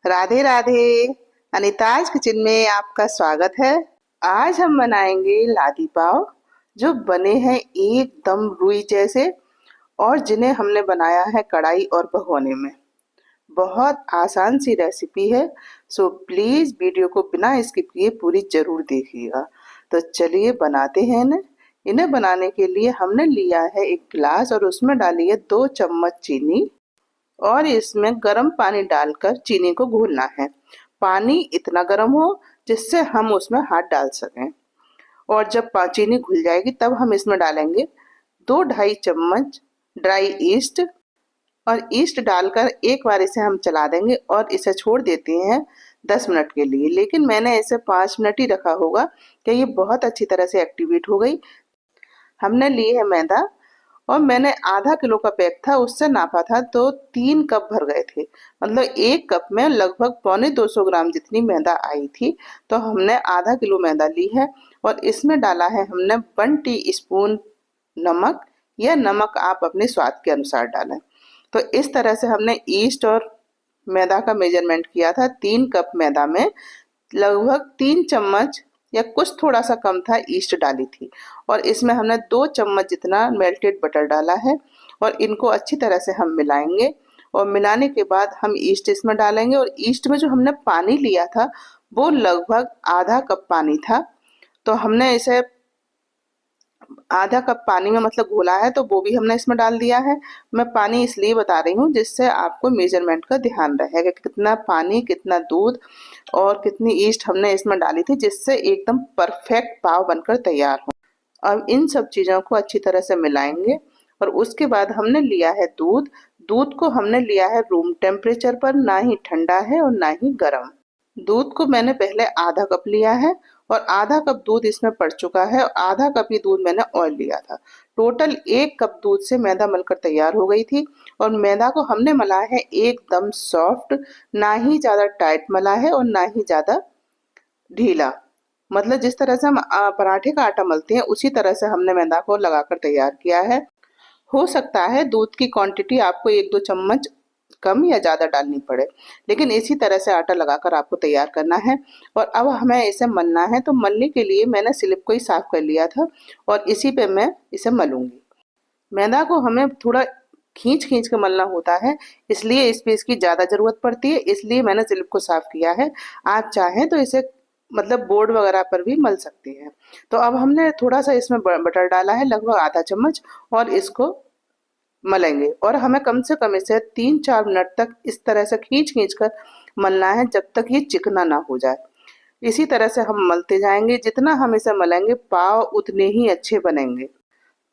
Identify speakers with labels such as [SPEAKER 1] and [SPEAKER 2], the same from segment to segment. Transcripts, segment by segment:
[SPEAKER 1] Radhe Radhe. Anita's kitchen में आपका स्वागत है। आज हम बनाएंगे लादी पाव जो बने हैं एकदम रुई जैसे और जिन्हें हमने बनाया है कढ़ाई और भगोने में। बहुत आसान सी रेसिपी है, सो प्लीज वीडियो को बिना स्किप किए पूरी जरूर देखिएगा। तो चलिए बनाते हैं इन्हें। इन्हें बनाने के लिए हमने लिया है एक गिलास और उसमें डाली है 2 चम्मच चीनी और इसमें गर्म पानी डालकर चीनी को घोलना है। पानी इतना गर्म हो जिससे हम उसमें हाथ डाल सकें। और जब चीनी घुल जाएगी तब हम इसमें डालेंगे 2-2.5 चम्मच ड्राई ईस्ट और ईस्ट डालकर एक बार इसे हम चला देंगे और इसे छोड़ देते हैं 10 मिनट के लिए। लेकिन मैंने इसे 5 मिनट ही रखा होगा कि ये बहुत अच्छी तरह से एक्टिवेट हो गई। हमने ली है मैदा और मैंने आधा किलो का पैक था उससे नापा था तो 3 कप भर गए थे। मतलब 1 कप में लगभग 250 ग्राम जितनी मैदा आई थी। तो हमने आधा किलो मैदा ली है और इसमें डाला है हमने 1 टीस्पून नमक, या नमक आप अपने स्वाद के अनुसार डालें। तो इस तरह से हमने ईस्ट और मैदा का मेजरमेंट किया था। 3 कप मैदा में लगभग 3 चम्मच या कुछ थोड़ा सा कम था ईस्ट डाली थी और इसमें हमने 2 चम्मच जितना मेल्टेड बटर डाला है और इनको अच्छी तरह से हम मिलाएंगे। और मिलाने के बाद हम ईस्ट इसमें डालेंगे और ईस्ट में जो हमने पानी लिया था वो लगभग आधा कप पानी था। तो हमने इसे आधा कप पानी में मतलब घोला है तो वो भी हमने इसमें डाल दिया है। मैं पानी इसलिए बता रही हूँ जिससे आपको मेजरमेंट का ध्यान रहेगा कि कितना पानी, कितना दूध और कितनी ईस्ट हमने इसमें डाली थी, जिससे एकदम परफेक्ट पाव बनकर तैयार हो। अब इन सब चीज़ों को अच्छी तरह से मिलाएंगे और उसके बाद हमने लिया है दूध। दूध को हमने लिया है रूम टेम्परेचर पर, ना ही ठंडा है और ना ही गर्म। दूध को मैंने पहले आधा कप लिया है और आधा कप दूध इसमें पड़ चुका है और आधा कप ही दूध मैंने ऑयल लिया था। टोटल 1 कप दूध से मैदा मलकर तैयार हो गई थी और मैदा को हमने मला है एकदम सॉफ्ट, ना ही ज़्यादा टाइट मला है और ना ही ज़्यादा ढीला। मतलब जिस तरह से हम पराठे का आटा मलते हैं उसी तरह से हमने मैदा को लगाकर तैयार किया है। हो सकता है दूध की क्वांटिटी आपको 1-2 चम्मच कम या ज़्यादा डालनी पड़े, लेकिन इसी तरह से आटा लगाकर आपको तैयार करना है। और अब हमें इसे मलना है, तो मलने के लिए मैंने स्लिप को ही साफ कर लिया था और इसी पे मैं इसे मलूंगी। मैदा को हमें थोड़ा खींच खींच के मलना होता है, इसलिए इस पे इसकी ज़्यादा ज़रूरत पड़ती है, इसलिए मैंने स्लिप को साफ किया है। आप चाहें तो इसे मतलब बोर्ड वगैरह पर भी मल सकते हैं। तो अब हमने थोड़ा सा इसमें बटर डाला है, लगभग आधा चम्मच, और इसको मलेंगे और हमें कम से कम इसे 3-4 मिनट तक इस तरह से खींच खींच कर मलना है जब तक ये चिकना ना हो जाए। इसी तरह से हम मलते जाएंगे, जितना हम इसे मलेंगे पाव उतने ही अच्छे बनेंगे।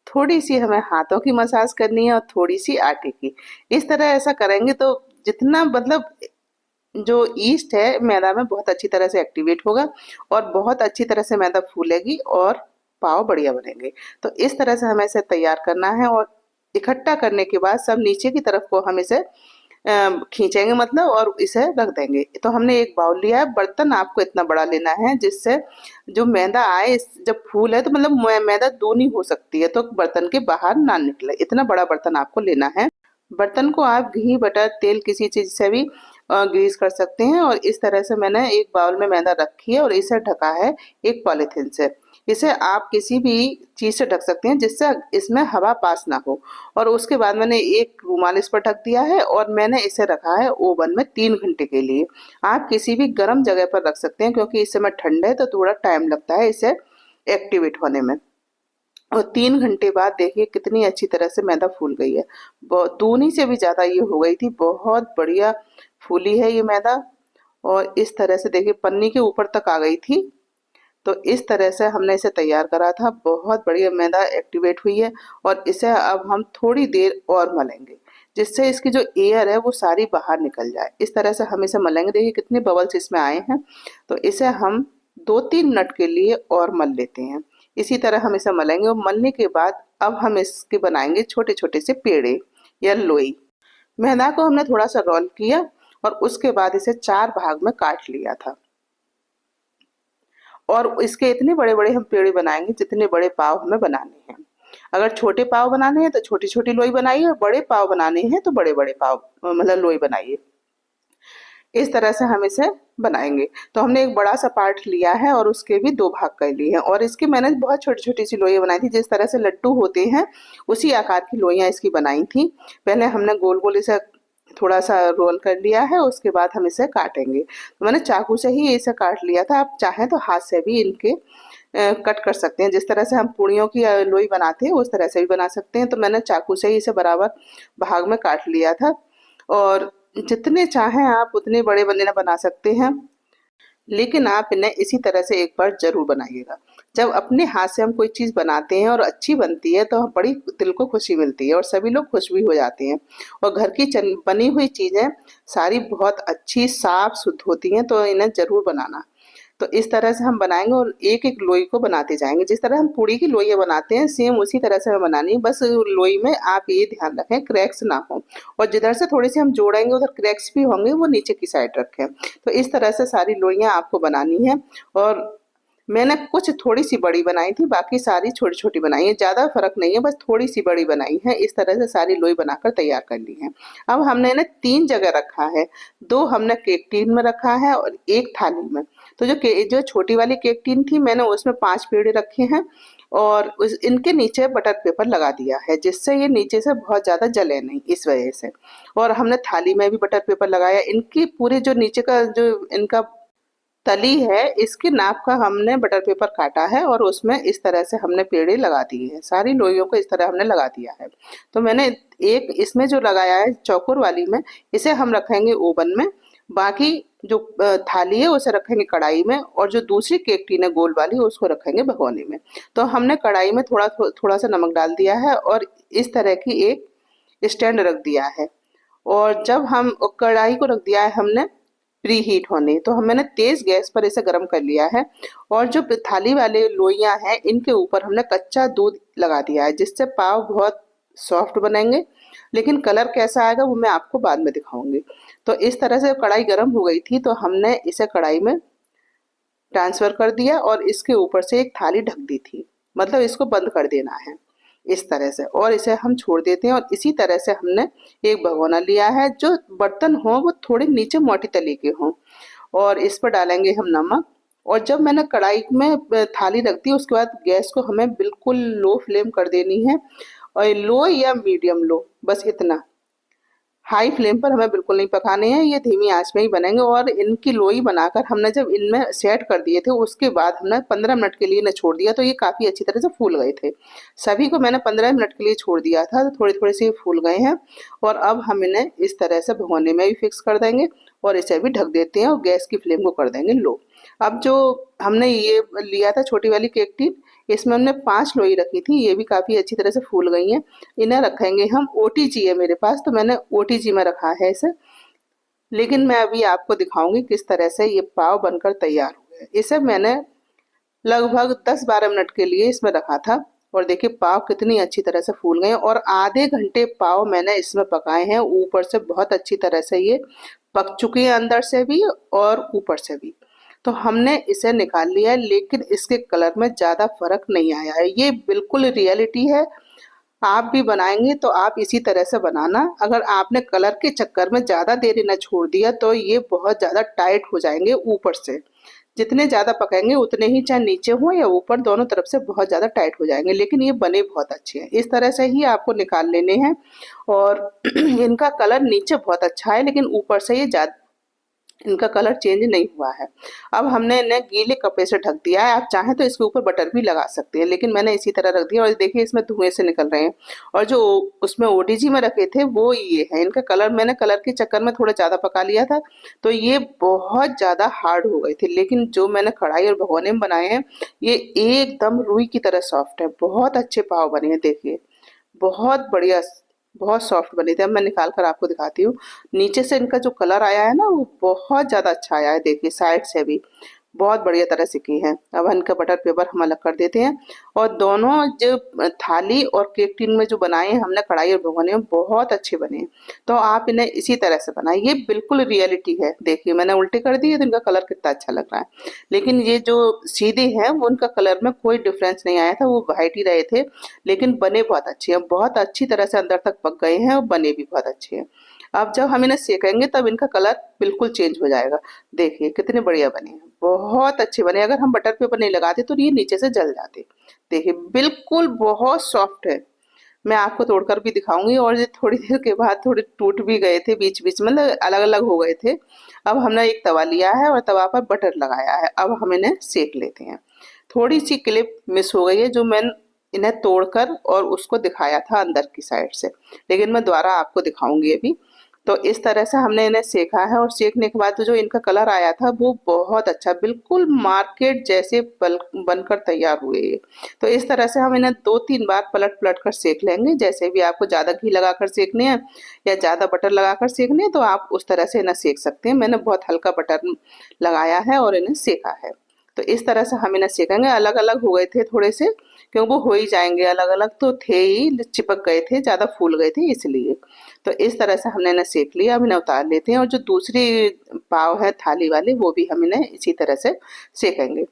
[SPEAKER 1] थोड़ी सी हमें हाथों की मसाज करनी है और थोड़ी सी आटे की। इस तरह ऐसा करेंगे तो जितना मतलब जो ईस्ट है मैदा में बहुत अच्छी तरह से एक्टिवेट होगा और बहुत अच्छी तरह से मैदा फूलेगी और पाव बढ़िया बनेंगे। तो इस तरह से हमें इसे तैयार करना है और इकट्ठा करने के बाद सब नीचे की तरफ को हम इसे खींचेंगे मतलब और इसे रख देंगे। तो हमने एक बाउल लिया है। बर्तन आपको इतना बड़ा लेना है जिससे जो मैदा आए, जब फूल है तो मतलब मैदा दूनी हो सकती है तो बर्तन के बाहर ना निकले, इतना बड़ा बर्तन आपको लेना है। बर्तन को आप घी, बटर, तेल किसी चीज़ से भी ग्रीस कर सकते हैं। और इस तरह से मैंने एक बाउल में मैदा रखी है और इसे ढका है एक पॉलीथीन से। इसे आप किसी भी चीज़ से ढक सकते हैं जिससे इसमें हवा पास ना हो। और उसके बाद मैंने एक रूमाल इस पर ढक दिया है और मैंने इसे रखा है ओवन में 3 घंटे के लिए। आप किसी भी गर्म जगह पर रख सकते हैं क्योंकि इस समय ठंड है तो थोड़ा टाइम लगता है इसे एक्टिवेट होने में। और 3 घंटे बाद देखिए कितनी अच्छी तरह से मैदा फूल गई है। दूनी से भी ज़्यादा ये हो गई थी, बहुत बढ़िया फूली है ये मैदा। और इस तरह से देखिए पन्नी के ऊपर तक आ गई थी। तो इस तरह से हमने इसे तैयार करा था। बहुत बढ़िया मैदा एक्टिवेट हुई है और इसे अब हम थोड़ी देर और मलेंगे जिससे इसकी जो एयर है वो सारी बाहर निकल जाए। इस तरह से हम इसे मलेंगे। देखिए कितने बबल्स इसमें आए हैं। तो इसे हम 2-3 मिनट के लिए और मल लेते हैं। इसी तरह हम इसे मलेंगे और मलने के बाद अब हम इसके बनाएंगे छोटे छोटे से पेड़े या लोई। मैदा को हमने थोड़ा सा रोल किया और उसके बाद इसे 4 भाग में काट लिया था। और इसके इतने बड़े बड़े हम पेड़े बनाएंगे जितने बड़े पाव हमें बनाने हैं। अगर छोटे पाव बनाने हैं तो छोटी छोटी लोई बनाइए और बड़े पाव बनाने हैं तो बड़े बड़े पाव मतलब लोई बनाइए। इस तरह से हम इसे बनाएंगे। तो हमने एक बड़ा सा पार्ट लिया है और उसके भी दो भाग कर लिए हैं और इसकी मैंने बहुत छोटी छोटी सी लोइयाँ बनाई थी, जिस तरह से लड्डू होते हैं उसी आकार की लोइयाँ इसकी बनाई थी। पहले हमने गोल गोल इसे थोड़ा सा रोल कर लिया है, उसके बाद हम इसे काटेंगे। तो मैंने चाकू से ही इसे काट लिया था, आप चाहें तो हाथ से भी इनके कट कर सकते हैं। जिस तरह से हम पूड़ियों की लोई बनाते हैं उस तरह से भी बना सकते हैं। तो मैंने चाकू से ही इसे बराबर भाग में काट लिया था और जितने चाहें आप उतने बड़े बने बना सकते हैं, लेकिन आप इन्हें इसी तरह से एक बार जरूर बनाइएगा। जब अपने हाथ से हम कोई चीज़ बनाते हैं और अच्छी बनती है तो बड़ी दिल को खुशी मिलती है और सभी लोग खुश भी हो जाते हैं। और घर की बनी हुई चीज़ें सारी बहुत अच्छी साफ शुद्ध होती हैं, तो इन्हें जरूर बनाना। तो इस तरह से हम बनाएंगे और एक एक लोई को बनाते जाएंगे। जिस तरह हम पूड़ी की लोइयाँ बनाते हैं सेम उसी तरह से हमें बनानी है, बस लोई में आप ये ध्यान रखें क्रैक्स ना हो और जिधर से थोड़ी सी हम जोड़ेंगे उधर क्रैक्स भी होंगे, वो नीचे की साइड रखें। तो इस तरह से सारी लोइयाँ आपको बनानी है और मैंने कुछ थोड़ी सी बड़ी बनाई थी, बाकी सारी छोटी छोटी बनाई है। ज़्यादा फर्क नहीं है, बस थोड़ी सी बड़ी बनाई है। इस तरह से सारी लोई बनाकर तैयार कर ली है। अब हमने इन्हें 3 जगह रखा है, 2 हमने केक टिन में रखा है और 1 थाली में। तो जो छोटी वाली केक टिन थी मैंने उसमें 5 पेड़े रखे हैं और इनके नीचे बटर पेपर लगा दिया है, जिससे ये नीचे से बहुत ज़्यादा जले नहीं, इस वजह से। और हमने थाली में भी बटर पेपर लगाया। इनकी पूरे जो नीचे का जो इनका तली है इसके नाप का हमने बटर पेपर काटा है और उसमें इस तरह से हमने पेड़े लगा दिए हैं। सारी लोइयों को इस तरह हमने लगा दिया है। तो मैंने एक इसमें जो लगाया है चौकोर वाली में, इसे हम रखेंगे ओवन में। बाकी जो थाली है उसे रखेंगे कढ़ाई में और जो दूसरी केक टीन है गोल वाली उसको रखेंगे भगोने में। तो हमने कढ़ाई में थोड़ा सा नमक डाल दिया है और इस तरह की एक स्टैंड रख दिया है। और जब हम कढ़ाई को रख दिया है हमने प्री हीट होने, तो मैंने तेज गैस पर इसे गर्म कर लिया है और जो थाली वाले लोइयां हैं इनके ऊपर हमने कच्चा दूध लगा दिया है, जिससे पाव बहुत सॉफ्ट बनेंगे। लेकिन कलर कैसा आएगा वो मैं आपको बाद में दिखाऊंगी। तो इस तरह से कढ़ाई गर्म हो गई थी तो हमने इसे कढ़ाई में ट्रांसफर कर दिया और इसके ऊपर से एक थाली ढक दी थी, मतलब इसको बंद कर देना है इस तरह से, और इसे हम छोड़ देते हैं। और इसी तरह से हमने एक भगोना लिया है, जो बर्तन हो वो थोड़े नीचे मोटी तली के हों और इस पर डालेंगे हम नमक। और जब मैंने कढ़ाई में थाली रख दी उसके बाद गैस को हमें बिल्कुल लो फ्लेम कर देनी है, और लो या मीडियम लो, बस इतना। हाई फ्लेम पर हमें बिल्कुल नहीं पकाने हैं, ये धीमी आंच में ही बनेंगे। और इनकी लोई बनाकर हमने जब इनमें सेट कर दिए थे उसके बाद हमने 15 मिनट के लिए इन्हें छोड़ दिया, तो ये काफ़ी अच्छी तरह से फूल गए थे। सभी को मैंने 15 मिनट के लिए छोड़ दिया था, तो थोड़े थोड़े से ये फूल गए हैं। और अब हम इन्हें इस तरह से भगोने में भी फिक्स कर देंगे और इसे भी ढक देते हैं और गैस की फ्लेम को कर देंगे लो। अब जो हमने ये लिया था छोटी वाली केक टिन, इसमें हमने 5 लोई रखी थी, ये भी काफ़ी अच्छी तरह से फूल गई हैं। इन्हें रखेंगे हम, ओटीजी है मेरे पास तो मैंने ओटीजी में रखा है इसे। लेकिन मैं अभी आपको दिखाऊंगी किस तरह से ये पाव बनकर तैयार हुए। इसे मैंने लगभग 10-12 मिनट के लिए इसमें रखा था और देखिए पाव कितनी अच्छी तरह से फूल गए और आधे घंटे पाव मैंने इसमें पकाए हैं। ऊपर से बहुत अच्छी तरह से ये पक चुके हैं, अंदर से भी और ऊपर से भी। तो हमने इसे निकाल लिया है, लेकिन इसके कलर में ज़्यादा फर्क नहीं आया है। ये बिल्कुल रियलिटी है। आप भी बनाएंगे तो आप इसी तरह से बनाना। अगर आपने कलर के चक्कर में ज़्यादा देर इन्हें छोड़ दिया तो ये बहुत ज़्यादा टाइट हो जाएंगे ऊपर से। जितने ज़्यादा पकाएंगे उतने ही, चाहे नीचे हो या ऊपर, दोनों तरफ से बहुत ज़्यादा टाइट हो जाएंगे। लेकिन ये बने बहुत अच्छे हैं। इस तरह से ही आपको निकाल लेने हैं। और इनका कलर नीचे बहुत अच्छा है लेकिन ऊपर से ये ज़्यादा इनका कलर चेंज नहीं हुआ है। अब हमने इन्हें गीले कपड़े से ढक दिया है। आप चाहें तो इसके ऊपर बटर भी लगा सकते हैं, लेकिन मैंने इसी तरह रख दिया। और देखिए इसमें धुएं से निकल रहे हैं। और जो उसमें ओटीजी में रखे थे वो ये है। इनका कलर मैंने कलर के चक्कर में थोड़ा ज़्यादा पका लिया था तो ये बहुत ज़्यादा हार्ड हो गए थे। लेकिन जो मैंने कढ़ाई और भगोने में बनाए हैं ये एकदम रुई की तरह सॉफ्ट है। बहुत अच्छे पाव बने हैं, देखिए बहुत बढ़िया, बहुत सॉफ्ट बने थे। अब मैं निकाल कर आपको दिखाती हूँ। नीचे से इनका जो कलर आया है ना वो बहुत ज़्यादा अच्छा आया है, देखिए साइड से भी बहुत बढ़िया तरह से की है। अब इनका बटर पेपर हम अलग कर देते हैं। और दोनों जो थाली और केक टिन में जो बनाए हैं हमने कढ़ाई और भगोने में, बहुत अच्छे बने हैं। तो आप इन्हें इसी तरह से बनाएं, ये बिल्कुल रियलिटी है। देखिए मैंने उल्टे कर दिए तो इनका कलर कितना अच्छा लग रहा है। लेकिन ये जो सीधे हैं वो उनका कलर में कोई डिफरेंस नहीं आया था, वो वाइट ही रहे थे। लेकिन बने बहुत अच्छे हैं, बहुत अच्छी तरह से अंदर तक पक गए हैं और बने भी बहुत अच्छे हैं। अब जब हम इन्हें सेकेंगे तब इनका कलर बिल्कुल चेंज हो जाएगा। देखिए कितने बढ़िया बने हैं, बहुत अच्छे बने। अगर हम बटर पेपर नहीं लगाते तो ये नीचे से जल जाते। देखिए बिल्कुल बहुत सॉफ्ट है। मैं आपको तोड़कर भी दिखाऊंगी। और ये थोड़ी देर के बाद थोड़े टूट भी गए थे बीच बीच में, मतलब अलग अलग हो गए थे। अब हमने एक तवा लिया है और तवा पर बटर लगाया है। अब हम इन्हें सेक लेते हैं। थोड़ी सी क्लिप मिस हो गई है जो मैं इन्हें तोड़कर और उसको दिखाया था अंदर की साइड से, लेकिन मैं दोबारा आपको दिखाऊंगी अभी। तो इस तरह से हमने इन्हें सेका है और सेकने के बाद तो जो इनका कलर आया था वो बहुत अच्छा, बिल्कुल मार्केट जैसे बनकर तैयार हुए ये। तो इस तरह से हम इन्हें 2-3 बार पलट पलट कर सेक लेंगे। जैसे भी आपको ज़्यादा घी लगाकर सेकने हैं या ज़्यादा बटर लगाकर सेकने हैं तो आप उस तरह से इन्हें सेक सकते हैं। मैंने बहुत हल्का बटर लगाया है और इन्हें सेका है। तो इस तरह से हम इन्हें सेकेंगे। अलग अलग हो गए थे थोड़े से, क्योंकि वो हो ही जाएंगे, अलग अलग तो थे ही, चिपक गए थे, ज़्यादा फूल गए थे इसलिए। तो इस तरह से हमने इन्हें सेक लिया। अब इन्हें उतार लेते हैं और जो दूसरी पाव है थाली वाली वो भी हम इन्हें इसी तरह से सेकेंगे।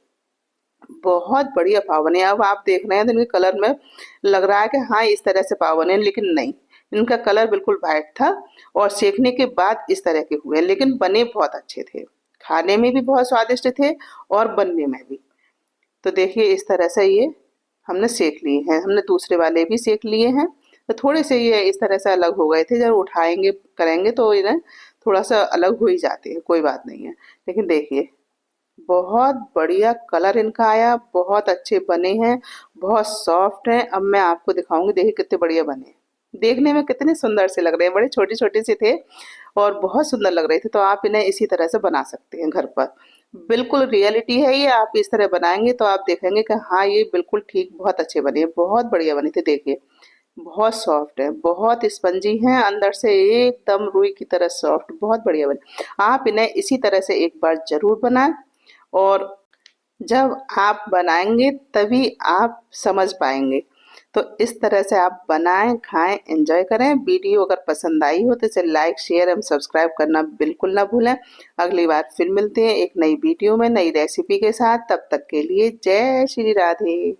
[SPEAKER 1] बहुत बढ़िया पाव बने। अब आप देख रहे हैं तो इनके कलर में लग रहा है कि हाँ इस तरह से पाव बने, लेकिन नहीं, इनका कलर बिल्कुल वाइट था और सेकने के बाद इस तरह के हुए, लेकिन बने बहुत अच्छे थे। खाने में भी बहुत स्वादिष्ट थे और बनने में भी। तो देखिए इस तरह से ये हमने सेक लिए हैं। हमने दूसरे वाले भी सेक लिए हैं। तो थोड़े से ये इस तरह से अलग हो गए थे, जब उठाएंगे करेंगे तो इन्हें थोड़ा सा अलग हो ही जाते हैं, कोई बात नहीं है। लेकिन देखिए बहुत बढ़िया कलर इनका आया, बहुत अच्छे बने हैं, बहुत सॉफ्ट हैं। अब मैं आपको दिखाऊंगी, देखिए कितने बढ़िया बने हैं। देखने में कितने सुंदर से लग रहे हैं, बड़े छोटे छोटे से थे और बहुत सुंदर लग रहे थे। तो आप इन्हें इसी तरह से बना सकते हैं घर पर। बिल्कुल रियलिटी है ये, आप इस तरह बनाएंगे तो आप देखेंगे कि हाँ ये बिल्कुल ठीक, बहुत अच्छे बने हैं, बहुत बढ़िया बने थे। देखिए बहुत सॉफ्ट है, बहुत स्पंजी हैं, अंदर से एकदम रुई की तरह सॉफ्ट, बहुत बढ़िया बने। आप इन्हें इसी तरह से एक बार जरूर बनाएं और जब आप बनाएंगे तभी आप समझ पाएंगे। तो इस तरह से आप बनाएं, खाएं, एंजॉय करें। वीडियो अगर पसंद आई हो तो इसे लाइक, शेयर एवं सब्सक्राइब करना बिल्कुल ना भूलें। अगली बार फिर मिलते हैं एक नई वीडियो में नई रेसिपी के साथ। तब तक के लिए जय श्री राधे।